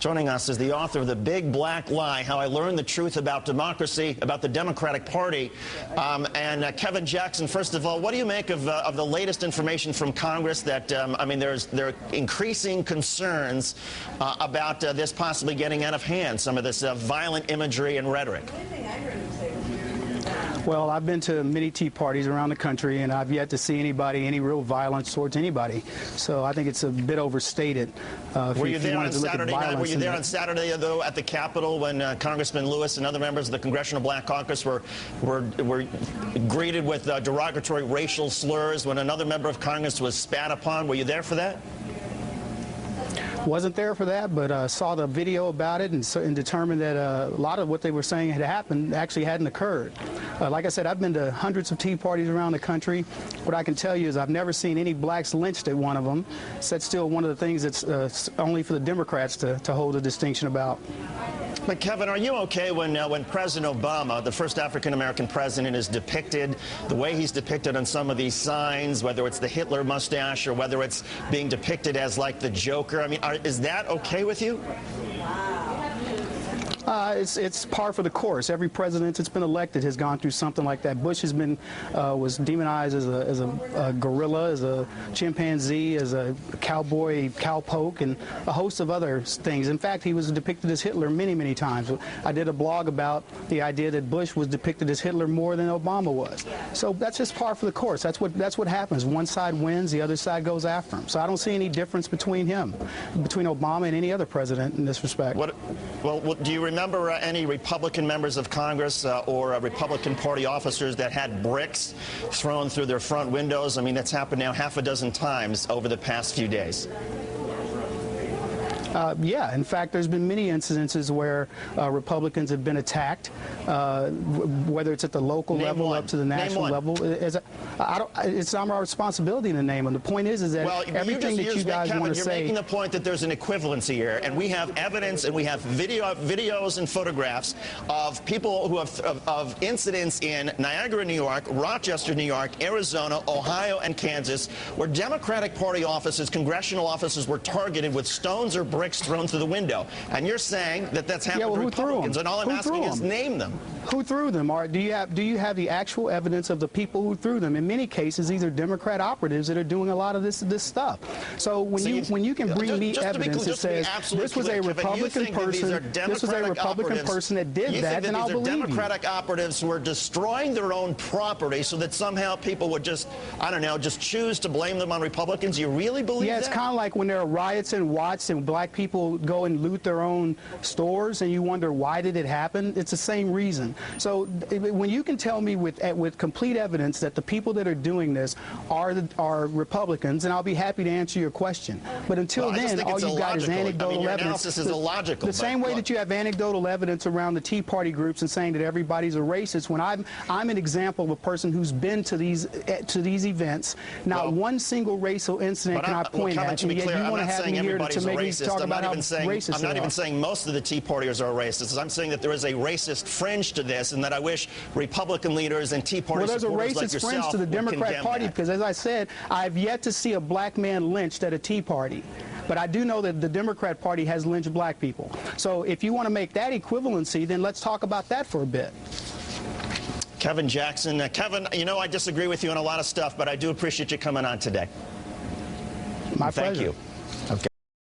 Joining us is the author of The Big Black Lie, How I Learned the Truth About Democracy, about the Democratic Party. Kevin Jackson, first of all, what do you make of the latest information from Congress that, I mean, there are increasing concerns about this possibly getting out of hand, some of this violent imagery and rhetoric? Well, I've been to many tea parties around the country, and I've yet to see any real violence towards anybody. So I think it's a bit overstated. Were you there on Saturday night? Were you there on Saturday, though, at the Capitol when Congressman Lewis and other members of the Congressional Black Caucus were greeted with derogatory racial slurs when another member of Congress was spat upon? Were you there for that? Wasn't there for that, but saw the video about it and determined that a lot of what they were saying had happened actually hadn't occurred. Like I said, I've been to hundreds of tea parties around the country. What I can tell you is I've never seen any blacks lynched at one of them. So that's still one of the things that's only for the Democrats to hold a distinction about. But Kevin, are you okay when President Obama, the first African-American president, is depicted the way he's depicted on some of these signs, whether it's the Hitler mustache or whether it's being depicted as like the Joker? I mean, is that okay with you? It's par for the course. Every president that's been elected has gone through something like that. Bush has been was demonized as a gorilla, as a chimpanzee, as a cowboy, cowpoke, and a host of other things. In fact, he was depicted as Hitler many, many times. I did a blog about the idea that Bush was depicted as Hitler more than Obama was. So that's just par for the course. That's what happens. One side wins, the other side goes after him. So I don't see any difference between Obama and any other president in this respect. Well, do you remember any Republican members of Congress or Republican Party officers that had bricks thrown through their front windows? I mean, that's happened now half a dozen times over the past few days. Yeah, in fact, there's been many incidences where Republicans have been attacked, whether it's at the local level up to the national level. It's not our responsibility to name them. The point is that everything that you guys want to say. You're making the point that there's an equivalency here, and we have evidence and we have videos and photographs of people who of incidents in Niagara, New York, Rochester, New York, Arizona, Ohio, and Kansas, where Democratic Party offices, congressional offices, were targeted with stones or bricks thrown through the window. And you're saying that that's happened to Republicans, and all I'm asking is name them. Who threw them? Or do you have the actual evidence of the people who threw them? In many cases, these are Democrat operatives that are doing a lot of this stuff. So when you can bring me evidence that says this was a Republican person that did that, then I'll believe you. Democratic operatives were destroying their own property so that somehow people would just, I don't know, just choose to blame them on Republicans. You really believe that? Yeah, it's kind of like when there are riots in Watts and black people go and loot their own stores and you wonder why did it happen. It's the same reason. So when you can tell me with complete evidence that the people that are doing this are Republicans, and I'll be happy to answer your question. But until then, all you've got is anecdotal evidence. Analysis is illogical. The same way that you have anecdotal evidence around the Tea Party groups and saying that everybody's a racist, when I'm an example of a person who's been to these events, not one single racial incident can I point at, and yet you want to have me here to make me talk about how racist they are. I'm not even saying most of the Tea Partiers are racist. I'm saying that there is a racist fringe to this, and that I wish Republican leaders and Tea Party supporters like yourself would condemn that. Well, there's a racist fringe to the Democrat Party because, as I said, I've yet to see a black man lynched at a Tea Party. But I do know that the Democrat Party has lynched black people. So if you want to make that equivalency, then let's talk about that for a bit. Kevin Jackson. Kevin, you know I disagree with you on a lot of stuff, but I do appreciate you coming on today. My pleasure. Thank you.